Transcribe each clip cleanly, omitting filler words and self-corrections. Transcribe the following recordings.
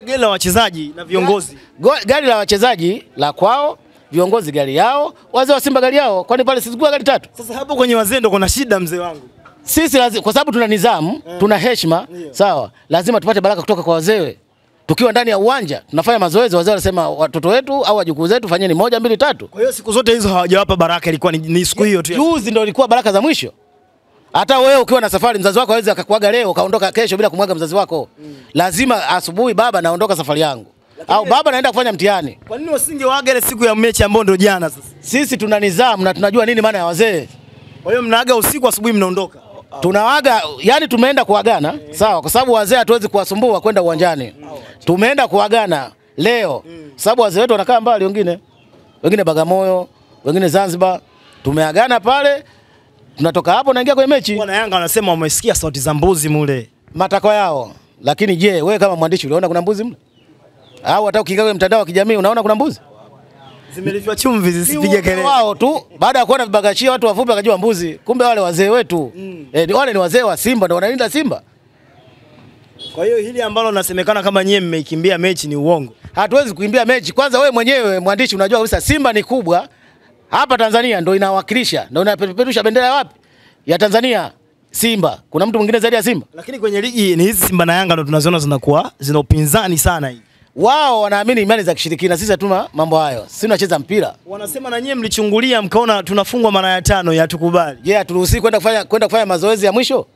Gari la wachezaji na viongozi. Gari la wachezaji la kwao, viongozi gari yao, wazee wa Simba gari yao. Kwani pale sisi gari tatu? Sasa hapo kwenye wazee ndo kuna shida mzee wangu. Sisi lazima, kwa sababu tuna nidhamu, tuna heshima, sawa? Lazima tupate baraka kutoka kwa wazee. Tukiwa ndani ya uwanja, tunafanya mazoezi, wazee wanasema watoto wetu au wajukuu zetu fanyeni 1 2 3. Kwa hiyo siku zote hizo hawajawapa baraka, ilikuwa ni siku hiyo tu. Juzi ndio ilikuwa baraka za mwisho. Hata wewe ukiwa na safari, mzazi wako hawezi akakuaga leo kaondoka kesho bila kumwaga mzazi wako. Lazima asubuhi, baba naondoka safari yangu. Au baba naenda kufanya mtihani. Kwa nini wasingewaaga ile siku ya mechi ambayo ndio jana sasa? Sisi tuna nidhamu na tunajua nini maana ya wazee. Kwa hiyo mnaaga usiku, asubuhi mnaondoka. Tunaaga, yani tumeenda kuagana, sawa, kwa sababu wazee hatuwezi kuwasumbua kwenda uwanjani. Tumeenda kuagana leo, sababu wazee wetu wanakaa mbali, wengine Bagamoyo, wengine Zanzibar. Tumeagana pale, tunatoka hapo naingia kwenye mechi. Wana Yanga wanasema wamesikia sauti za mbuzi mule. Matakwa yao. Lakini je, wewe kama mwandishi unaona kuna mbuzi mle? Au hata ukiingia kwenye mtandao wa kijamii unaona kuna mbuzi? Zimelishwa chumvi zisipige kelele. Wao tu baada ya kuona vibagashia watu wafupi wakajua mbuzi. Kumbe wale wazee wetu. Wale ni wazee wa Simba ndio wanalinda Simba. Kwa hiyo hili ambalo nasemekana kama nyie mmeikimbia mechi ni uongo. Hatuwezi kukimbia mechi. Kwanza wewe mwenyewe mwandishi unajua kabisa Simba ni kubwa. Hapa Tanzania ndio inawakilisha, ndio inapeperusha bendera wapi? Ya Tanzania. Simba. Kuna mtu mwingine zaidi ya Simba? Lakini kwenye ligi ni hizi Simba na Yanga ndio tunaziona zinakuwa zina upinzani sana hii. Wao wanaamini imani za kishirikina, sisi hatuna mambo hayo. Sisi tunacheza mpira. Wanasema na nyie mlichungulia mkaona tunafungwa mara ya 5 ya tukubali. Je, haturuhusi kwenda kufanya mazoezi ya mwisho?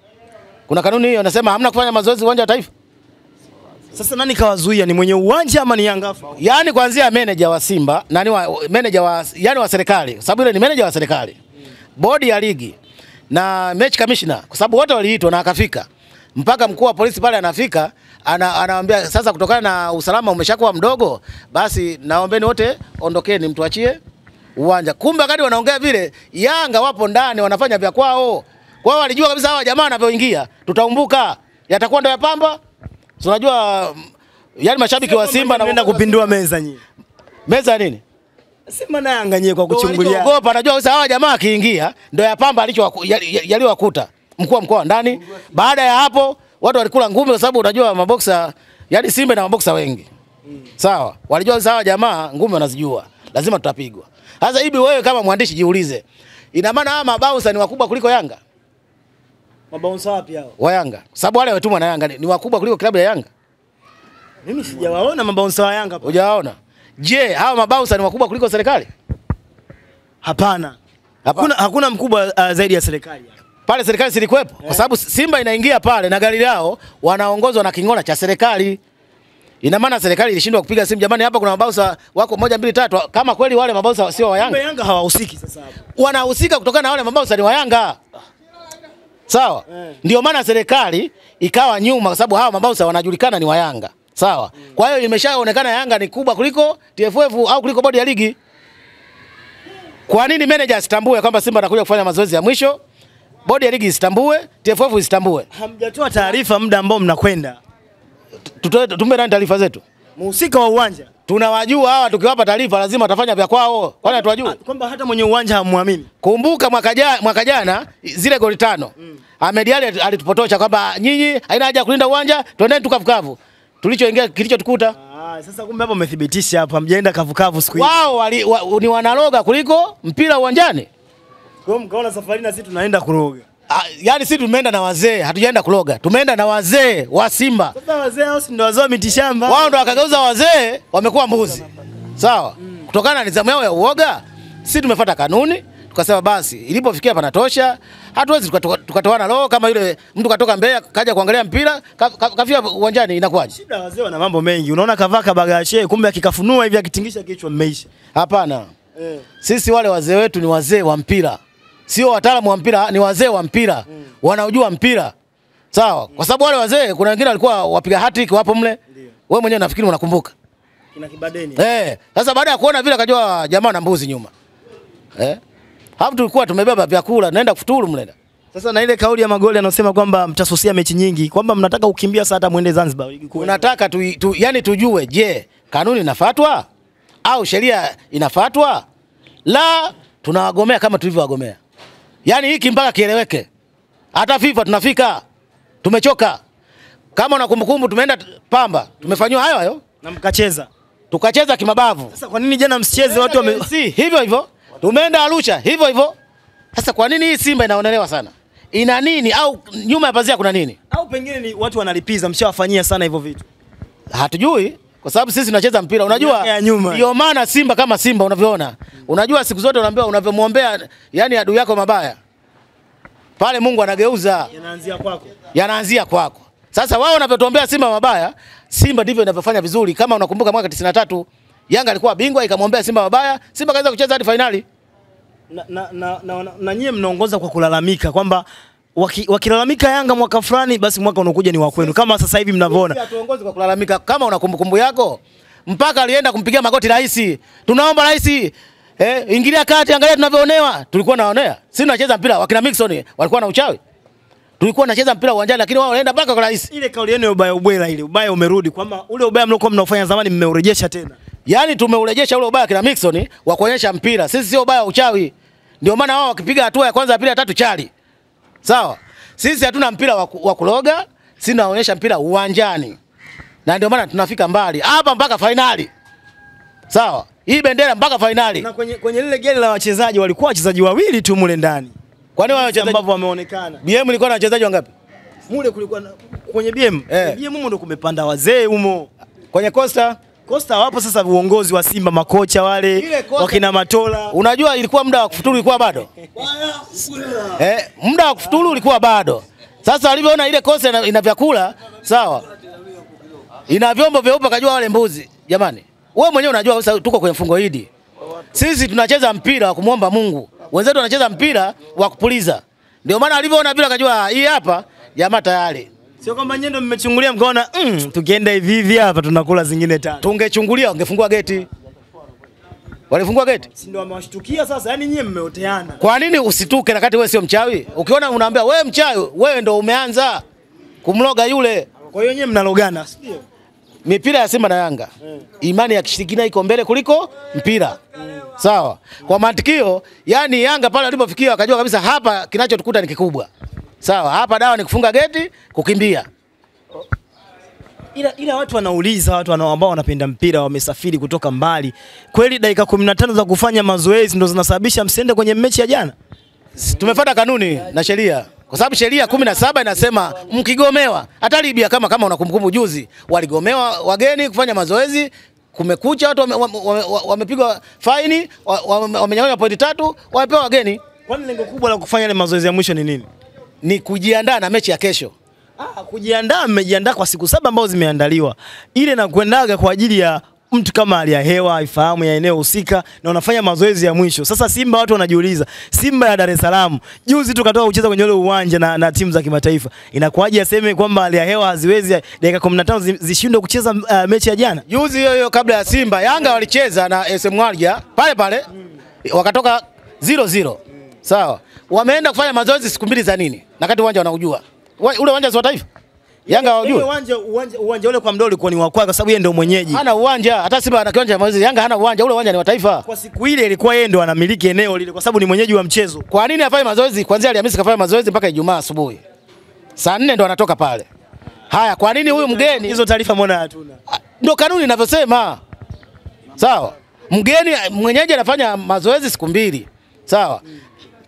Kuna kanuni hiyo inasema hamna kufanya mazoezi uwanja wa Taifa. Sasa nani kawazuia, ni mwenye uwanja ama ni Yanga? Yaani kuanzia manager wa Simba, manager wa wa serikali, sababu ile ni manager wa serikali. Bodi ya ligi na match commissioner, kwa sababu wote waliitwa na akafika. Mpaka mkuu wa polisi pale anafika, anawaambia sasa kutokana na usalama umeshakuwa mdogo, basi naombeni wote ondokeni mtuachie uwanja. Kumbe wakati wanaongea vile, Yanga wapo ndani wanafanya vya kwao. Kwa hiyo walijua kabisa hawa jamaa wanavyoingia, tutaumbuka. Yatakuwa ndio ya Pamba. Unajua yani mashabiki wa Simba wanaenda kupindua meza nyinyi. Meza nini? Simba na Yanga nyewe kwa kuchungulia. Ogopa, anajua sasa hawa jamaa akiingia ndio ya Pamba yaliyowakuta mkuu wa mkoa ndani. Baada ya hapo watu walikula ngumi, kwa sababu unajua maboksa, yani Simba na maboksa wengi. Sawa? Walijua sawa jamaa ngumi wanazijua. Lazima tutapigwa. Sasa hivi wewe kama mwandishi jiulize. Ina maana hawa mabausa ni wakubwa kuliko Yanga? Mabausa wapi hao? Wa Yanga. Sababu wale watumwa na Yanga ni wakubwa kuliko klabu ya Yanga. Mimi sijawaona mabausa wa Yanga. Hujawaona? Je, hawa mabausa ni wakubwa kuliko serikali? Hapana. Hakuna mkubwa zaidi ya serikali. Pale serikali silikuwepo, kwa sababu Simba inaingia pale na gari lao wanaongozwa na king'ona cha serikali. Ina maana serikali ilishindwa kupiga simu, jamani hapa kuna mabausa wako 1 2 3, kama kweli wale mabausa sio wa Yanga. Yanga hawahusiki sasa hapo. Wanahusika kutokana na wale mabausa ni wa Yanga. Sawa? Ndio maana serikali ikawa nyuma, kwa sababu hawa mabausa wanajulikana ni wa Yanga. Sawa? Kwa hiyo imeshaonekana Yanga ni kubwa kuliko TFF au kuliko bodi ya ligi. Kwa nini manager asitambue kwamba Simba anakuja kufanya mazoezi ya mwisho? Bodi ya ligi isitambue, TFF isitambue. Hamjatoa taarifa muda ambao mnakwenda. Tumbe nani taarifa zetu? Mhusika wa uwanja. Tunawajua hawa, tukiwapa taarifa lazima watafanya vya kwao. Kwani hatuwajui? Kwamba hata mwenye uwanja hamwamini. Kumbuka mwaka jana zile goli 5. Ahmed Ally alitupotosha kwamba nyinyi haina haja kulinda uwanja, twendeni tukavukavu. Tulichoingia kilichotukuta. Sasa kumbe hapo umethibitisha hapo hamjaenda kavukavu siku hiyo. Wao ni wanaloga kuliko mpira uwanjani. Kwa hiyo mkaona safari na sisi tunaenda kuroga. Yaani sisi tumeenda na wazee, hatujaenda kuloga. Tumeenda na wazee wa Simba. Sasa wazee hao ndio wazao mitishamba. Wao ndio wakageuza wazee, wamekuwa mbuzi. Sawa? Kutokana na nidhamu yao ya uoga, sisi tumefuata kanuni, tukasema basi ilipofikia panatosha. Hatuwezi tukatoana roho kama yule mtu katoka Mbeya kaja kuangalia mpira, kafia uwanjani inakuwaje? Shida wazee wana mambo mengi. Unaona kavaa kabagashe, kumbe akikafunua hivi akitingisha kichwa mmeisha. Hapana. Sisi wale wazee wetu ni wazee wa mpira. Sio wataalamu wa mpira, ni wazee wa mpira. Wanaojua mpira. Sawa? Kwa sababu wale wazee kuna wengine walikuwa wapiga hat-trick wapo mle. Wewe mwenyewe nafikiri unakumbuka. Kina Kibadeni. Sasa baada ya kuona vile akajua jamaa na mbuzi nyuma. Hapo tulikuwa tumebeba vyakula, naenda kufuturu mle. Sasa na ile kauli ya Magoli anasema kwamba mtasusia mechi nyingi, kwamba mnataka kukimbia saa hata muende Zanzibar. Unataka yani tujue, je, kanuni inafuatwa au sheria inafuatwa? La, tunawagomea kama tulivyowagomea. Yani hiki mpaka kieleweke. Hata FIFA tunafika. Tumechoka. Kama una kumbukumbu tumeenda Pamba, tumefanywa hayo hayo na mkacheza. Tukacheza kimabavu. Sasa kwa nini jana msicheze watu wame hivyo hivyo? Tumeenda Arusha hivyo hivyo. Sasa kwa nini hii Simba inaonelewa sana? Ina nini au nyuma ya pazia kuna nini? Au pengine ni watu wanalipiza, mshawafanyia sana hivyo vitu. Hatujui kwa sababu sisi tunacheza mpira. Unajua ndio maana Simba kama Simba unavyoona. Unajua siku zote unaambiwa unavyomwombea yani adui yako mabaya. Pale Mungu anageuza. Yanaanzia kwako. Sasa wao wanavyotuombea Simba mabaya, Simba ndivyo inavyofanya vizuri. Kama unakumbuka mwaka 93 Yanga alikuwa bingwa ikamwombea Simba mabaya, Simba kaanza kucheza hadi finali. Na nyie mnaongoza kwa kulalamika kwamba wakilalamika Yanga mwaka fulani basi mwaka unakuja ni wa kwenu. Kama sasa hivi mnavyoona. Hatuongozi kwa kulalamika. Kama una kumbukumbu yako, mpaka alienda kumpigia magoti rais. Tunaomba rais ingilia kati, angalia tunavyoonewa. Tulikuwa naonea. Sisi tunacheza mpira, wakina Mixon walikuwa na uchawi. Tulikuwa tunacheza mpira uwanjani lakini wao wanaenda mpaka kwa rais. Ile kauli yenu ya ubaya ubwela ile, ubaya umerudi kwamba ule ubaya mliokuwa mnaofanya zamani mmeurejesha tena. Yaani tumeurejesha ule ubaya kina Mixon wa kuonyesha mpira. Sisi sio ubaya uchawi. Ndio maana wao wakipiga hatua ya kwanza, ya pili, ya tatu chali. Sawa? Sisi hatuna mpira wa kuloga, sisi tunaonyesha mpira uwanjani. Na ndio maana tunafika mbali. Hapa mpaka finali. Sawa? Hii bendera mpaka finali. Na kwenye lile gari la wachezaji walikuwa wachezaji wawili tu mule ndani. Kwani wao wachezaji ambao wameonekana? BM ilikuwa na wachezaji wangapi? Mule kulikuwa kwenye BM. BM humo ndo kumepanda wazee humo. Kwenye Costa wapo sasa uongozi wa Simba, makocha wale wakina Matola. Unajua ilikuwa muda wa kufuturu ilikuwa bado. Muda wa kufuturu ulikuwa bado. Sasa alivyoona ile Costa ina vyakula, sawa. Ina vyombo vyeupe kajua wale mbuzi. Jamani, wewe mwenyewe unajua sasa tuko kwenye mfungo Idi. Sisi tunacheza mpira wa kumuomba Mungu. Wenzetu wanacheza mpira wa kupuliza. Ndio maana alivyoona bila kajua hii hapa jamaa tayari. Sio kwamba nyendo mmechungulia mkaona tukienda hivi hivi hapa tunakula zingine 5. Tungechungulia wangefungua geti. Walifungua geti? Si ndio wamewashtukia sasa, yani nyie mmeoteana. Kwa nini usituke na kati wewe sio mchawi? Ukiona unaambia wewe mchawi, wewe ndio umeanza kumloga yule. Kwa hiyo nyie mnalogana, ndio. Mipira ya Simba na Yanga. Imani ya kishirikina iko mbele kuliko mpira. Sawa. Kwa mantikio, yani Yanga pale alipofikia akajua kabisa hapa kinachotukuta ni kikubwa. Sawa, hapa dawa ni kufunga geti, kukimbia. Ila watu wanauliza, watu ambao wanapenda mpira wamesafiri kutoka mbali. Kweli dakika 15 za kufanya mazoezi ndo zinasababisha msiende kwenye mechi ya jana? Tumefuata kanuni na sheria. Kwa sababu sheria 17 inasema mkigomewa, hata Libya kama unakumbukumbu juzi, waligomewa wageni kufanya mazoezi, kumekucha watu wamepigwa faini, wamenyang'anywa pointi 3, wamepewa wageni. Kwani lengo kubwa la kufanya ile mazoezi ya mwisho ni nini? Ni kujiandaa na mechi ya kesho. Kujiandaa, mmejiandaa kwa siku 7 ambazo zimeandaliwa. Ile na kuendaga kwa ajili ya mtu kama hali ya hewa, ifahamu ya eneo husika na unafanya mazoezi ya mwisho. Sasa Simba watu wanajiuliza, Simba ya Dar es Salaam juzi tukatoka kucheza kwenye ule uwanja na timu za kimataifa. Inakuwaje aseme kwamba hali ya hewa haziwezi dakika 15 zishindwe kucheza mechi ya jana? Juzi hiyo kabla ya Simba, Yanga walicheza na SM Alger pale wakatoka 0-0. Sawa. Wameenda kufanya mazoezi siku 2 za nini? Na kati uwanja wanaujua. Ule uwanja wa taifa. Yanga hawajui. Uwanja ule kwa Mdoli ulikuwa ni wa kwake kwa sababu yeye ndio mwenyeji. Hana uwanja, hata Simba ana kiwanja cha mazoezi. Yanga hana uwanja, ule uwanja ni wa taifa. Kwa siku ile ilikuwa yeye ndio anamiliki eneo lile kwa sababu ni mwenyeji wa mchezo. Kwa nini afanye mazoezi kuanzia Alhamisi kafanya mazoezi mpaka Ijumaa asubuhi? Saa 4 ndo anatoka pale. Haya, kwa nini huyu mgeni? Hizo taarifa mbona hatuna? Ndio kanuni inavyosema. Sawa. Mgeni mwenyeji anafanya mazoezi siku 2. Sawa.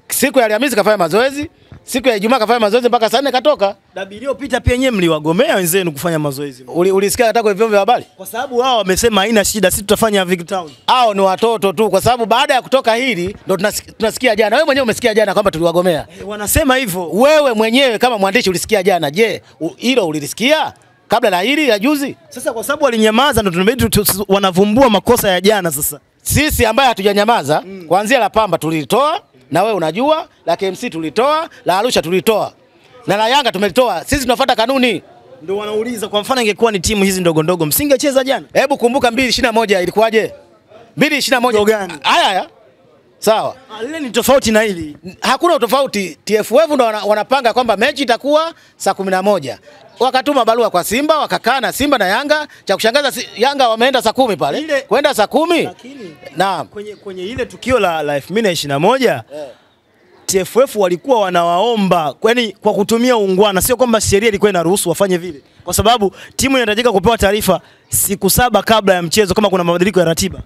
Siku ya Alhamisi kafanya mazoezi, siku ya Ijumaa kafanya mazoezi mpaka saa 4 katoka. Dabi iliyopita pia nyewe mliwagomea wenzenu kufanya mazoezi. Ulisikia hata kwa vyombo vya habari? Kwa sababu wao wamesema haina shida, sisi tutafanya Vic Town. Hao ni watoto tu kwa sababu baada ya kutoka hili ndo tunasikia jana. Wewe mwenyewe umesikia jana kwamba tuliwagomea. Wanasema hivyo. Wewe mwenyewe kama mwandishi ulisikia jana. Je, hilo ulilisikia kabla la hili ya juzi? Sasa kwa sababu walinyamaza ndo tunabidi wanavumbua makosa ya jana sasa. Sisi ambaye hatujanyamaza kuanzia la Pamba tulitoa na wewe unajua, la KMC tulitoa, la Arusha tulitoa. Na la Yanga tumelitoa. Sisi tunafuata kanuni. Ndio wanauliza kwa mfano ingekuwa ni timu hizi ndogo ndogo msingecheza jana? Hebu kumbuka 221 ilikuwaje? 221 gani? Haya. Sawa. Lile ni tofauti na hili. Hakuna tofauti. TFF ndo wanapanga kwamba mechi itakuwa saa 11. Wakatuma barua kwa Simba, wakakaa na Simba na Yanga. Cha kushangaza Yanga wameenda saa 10 pale. Kwenda saa 10. Lakini naam. Kwenye ile tukio la 2021 TFF walikuwa wanawaomba kwani kwa kutumia ungwana, sio kwamba sheria ilikuwa inaruhusu wafanye vile, kwa sababu timu inahitajika kupewa taarifa siku 7 kabla ya mchezo kama kuna mabadiliko ya ratiba.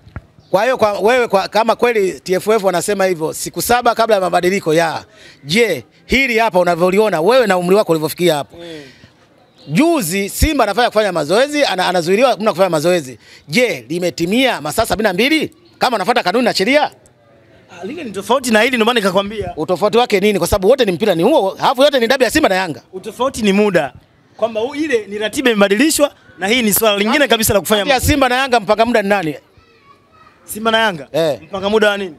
Kwa hiyo kama kweli TFF wanasema hivyo siku 7 kabla ya mabadiliko ya, je, hili hapa unavyoliona wewe na umri wako ulivyofikia hapo, juzi Simba anafanya kufanya mazoezi, anazuiliwa kuna kufanya mazoezi, je, limetimia masaa 72 kama anafuata kanuni na sheria? Lile ni tofauti na hili, ndio maana nikakwambia. Utofauti wake nini? Kwa sababu wote ni mpira ni huo, alafu yote ni dabi ya Simba na Yanga. Utofauti ni muda. Kwamba ile ni ratiba imebadilishwa na hii ni swala lingine kabisa la kufanya. Ya Simba na Yanga mpanga muda ni nani? Simba na Yanga? Mpanga muda wa nini?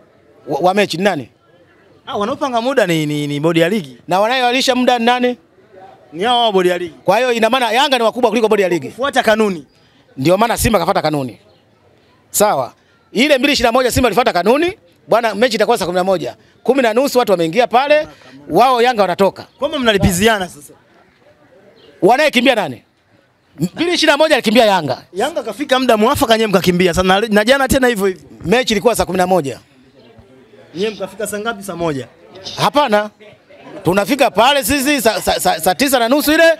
Wa mechi ni nani? Wanaopanga muda ni bodi ya ligi. Na wanayowalisha muda ni nani? Ni hao bodi ya ligi. Kwa hiyo ina maana Yanga ni wakubwa kuliko bodi ya ligi. Kufuata kanuni. Ndio maana Simba kafuata kanuni. Sawa. Ile 2:21 Simba ilifuata kanuni. Bwana, mechi itakuwa saa 11. 10:30 watu wameingia pale, wao Yanga wanatoka. Kama mnalipiziana sasa. Wanayekimbia nani? 2:21 alikimbia Yanga. Yanga kafika muda mwafaka, nyewe mkakimbia. Sasa na jana tena hivyo hivyo. Mechi ilikuwa saa 11. Nyewe mkafika saa ngapi? Saa 1. Hapana. Tunafika pale sisi saa 9:30 ile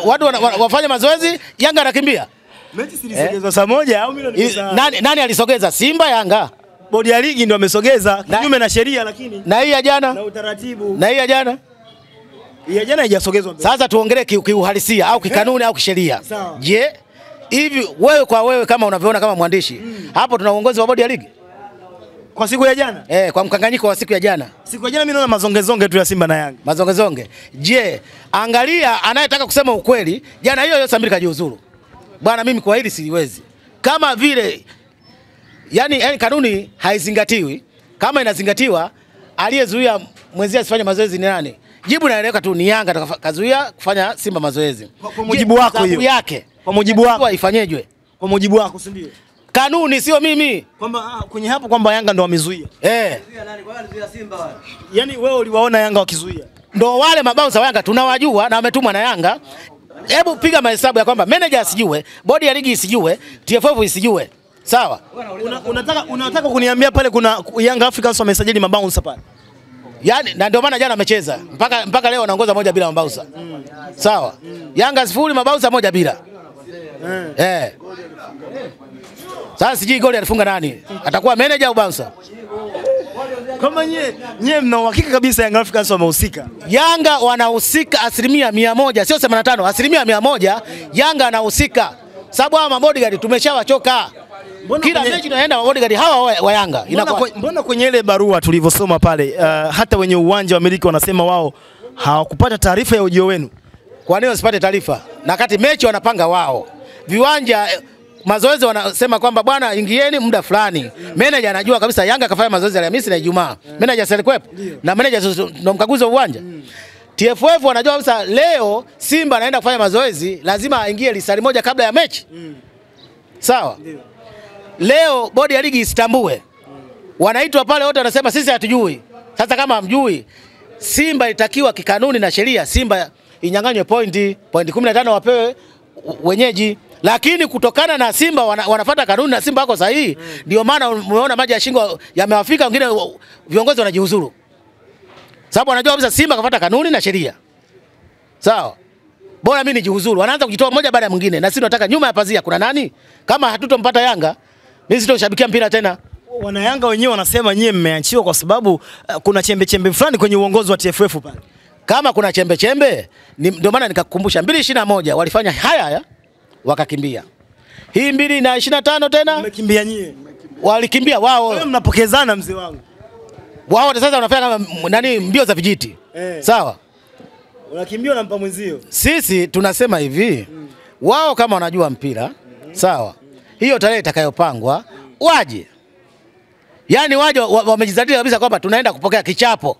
watu wafanya mazoezi, Yanga anakimbia. Mechi silisogezwa saa 1 au milioni nani alisogeza? Simba, Yanga? Bodi ya ligi ndio amesogeza kinyume na sheria, lakini na hii ya jana na utaratibu. Na hii ya jana? Hii ya jana haijasogezwa. Sasa tuongelee kiuhalisia au kikanuni au kisheria. Je, hivi wewe kwa wewe kama unavyoona kama mwandishi, hapo tuna uongozi wa bodi ya ligi? Kwa siku ya jana? Kwa mkanganyiko wa siku ya jana. Siku ya jana mimi naona mazongezonge tu ya Simba na Yanga. Mazongezonge. Je, angalia anayetaka kusema ukweli, jana hiyo Samir kajiuzuru. Bwana, mimi kwa hili siwezi. Kama vile yani kanuni haizingatiwi. Kama inazingatiwa, aliyezuia mwenzia asifanye mazoezi ni nani? Jibu naeleweka tu, ni Yanga kazuia kufanya Simba mazoezi. Kwa mujibu wako hiyo. Yake. Kwa mujibu wako ifanyejwe. Kwa mujibu wako, si ndio? Kanuni sio mimi. Kwamba kwenye hapo kwamba Yanga ndo wamezuia. Zuia nani? Kwa alizuia Simba wale. Yaani wewe uliwaona Yanga wakizuia. Ndio wale mabouncer wa Yanga tunawajua na wametumwa na Yanga. Hebu piga mahesabu ya kwamba manager asijue, bodi ya ligi isijue, TFF isijue. Sawa? Unataka kuniambia pale kuna Young Africans wamesajili mabouncer pale? Yaani na ndio maana jana amecheza. Mpaka leo anaongoza 1 bila mabouncer. Sawa? Yanga 0 mabouncer 1 bila. Sasa sijui goli alifunga nani? Atakuwa manager au bouncer? Kama nyie mna uhakika kabisa Young Africans wamehusika? Yanga wanahusika 100%, sio 85, 100%. Yanga anahusika. Sababu hawa mabodyguard tumeshawachoka. Kila mechi tunaenda mabodyguard hawa wa Yanga. Mbona kwenye ile barua tulivyosoma pale, hata wenye uwanja wa miliki wanasema wao hawakupata taarifa ya ujio wenu? Kwa nini wasipate taarifa? Na kati mechi wanapanga wao. Viwanja mazoezi wanasema kwamba bwana ingieni muda fulani. Manager anajua kabisa Yanga kafanya mazoezi Alhamisi na Ijumaa. Manager alikwepo na manager ndo mkaguzi wa uwanja. TFF wanajua kabisa leo Simba anaenda kufanya mazoezi, lazima aingie lisali moja kabla ya mechi. Sawa? Leo bodi ya ligi isitambue. Wanaitwa pale wote wanasema sisi hatujui. Sasa kama hamjui, Simba itakiwa kikanuni na sheria Simba inyang'anywe pointi 15 wapewe wenyeji. Lakini kutokana na Simba wanafuata kanuni na Simba wako sahihi, ndio maana umeona maji ya shingo yamewafika, wengine viongozi wanajihuzuru. Sababu wanajua kabisa Simba kafuata kanuni na sheria. Sawa? Bora mimi nijihuzuru. Wanaanza kujitoa mmoja baada ya mwingine. Na sisi tunataka nyuma ya pazia kuna nani? Kama hatutompata Yanga, mimi sitoshabikia mpira tena. Wana Yanga wenyewe wanasema nyie mmeachiwa kwa sababu kuna chembe fulani kwenye uongozi wa TFF pale. Kama kuna chembe, ndio maana nikakukumbusha 2:21 walifanya haya wakakimbia. Hii 2:25 tena mmekimbia nyie. Walikimbia wao. Wewe mnapokezana mzee wangu. Wao sasa wanafanya kama nani, mbio za vijiti. Sawa? Unakimbia na mpa mwenzio. Sisi tunasema hivi, wao kama wanajua mpira, sawa? Hiyo tarehe itakayopangwa waje. Yaani waje wamejizatiti kabisa kwamba tunaenda kupokea kichapo.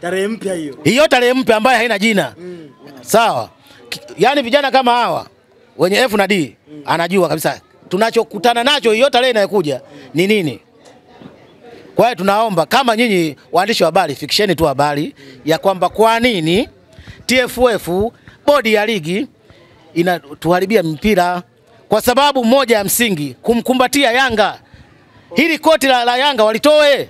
Tarehe mpya hiyo. Hiyo tarehe mpya ambayo haina jina. Sawa? Yaani vijana kama hawa wenye F na D anajua kabisa tunachokutana nacho hiyo tarehe inayokuja ni nini. Kwa hiyo tunaomba kama nyinyi waandishi wa habari fikisheni tu habari ya kwamba kwa nini TFF bodi ya ligi inatuharibia mpira, kwa sababu moja ya msingi kumkumbatia Yanga. Hili koti la Yanga walitoe.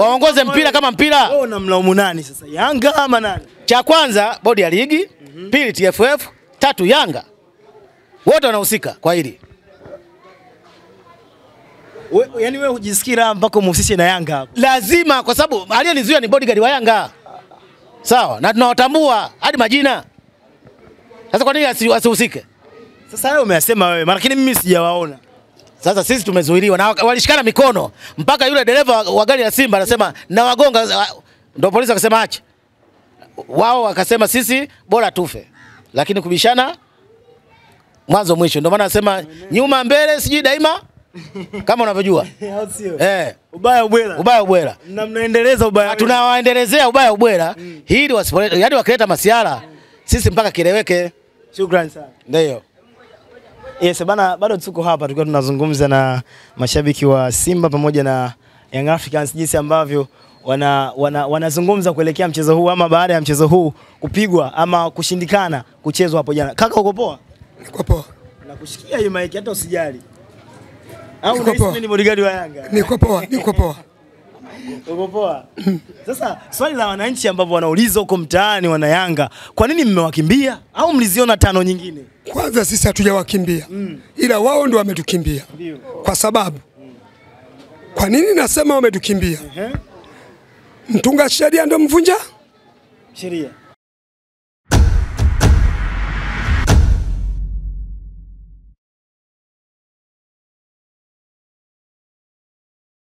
waongoze mpira kama mpira. Wewe unamlaumu nani sasa? Yanga ama nani? Cha kwanza bodi ya ligi, pili TFF, tatu Yanga. Wote wanahusika kwa hili. Yaani wewe hujisikira mpaka umhusishe na Yanga hapo. Lazima, kwa sababu aliyenizuia ni bodyguard wa Yanga. Sawa, na tunawatambua hadi majina. Sasa kwa nini asihusike? Sasa leo umeyasema wewe, lakini mimi sijawaona. Sasa sisi tumezuiliwa na walishikana mikono mpaka yule dereva wa gari ya Simba anasema na wagonga, ndio polisi wakasema acha. Wao wakasema sisi bora tufe. Lakini kubishana mwanzo mwisho. Ndio maana nasema nyuma mbele sijui daima kama unavyojua. Ubaya ubwela. Ubaya ubwela. Na mnaendeleza ubaya. Tunawaendelezea ubaya ubwela ili wasipoleta, yani wakileta masiara sisi mpaka kileweke. Shukrani sana. Ndio. Yes, bana, bado tuko hapa tukiwa tunazungumza na mashabiki wa Simba pamoja na Young Africans jinsi ambavyo wanazungumza kuelekea mchezo huu ama baada ya mchezo huu kupigwa ama kushindikana kuchezwa hapo jana. Kaka uko poa? Niko poa. Nakushikia hiyo mic hata usijali. Au unahisi mimi ni bodyguard wa Yanga? Niko poa, niko poa. Uko poa? Sasa swali la wananchi ambao wanauliza huko mtaani wana Yanga, kwa nini mmewakimbia au mliziona tano nyingine? Kwanza sisi hatujawakimbia. Ila wao ndio wametukimbia. Kwa sababu kwa nini nasema wametukimbia? Mtunga sheria ndio mvunja sheria.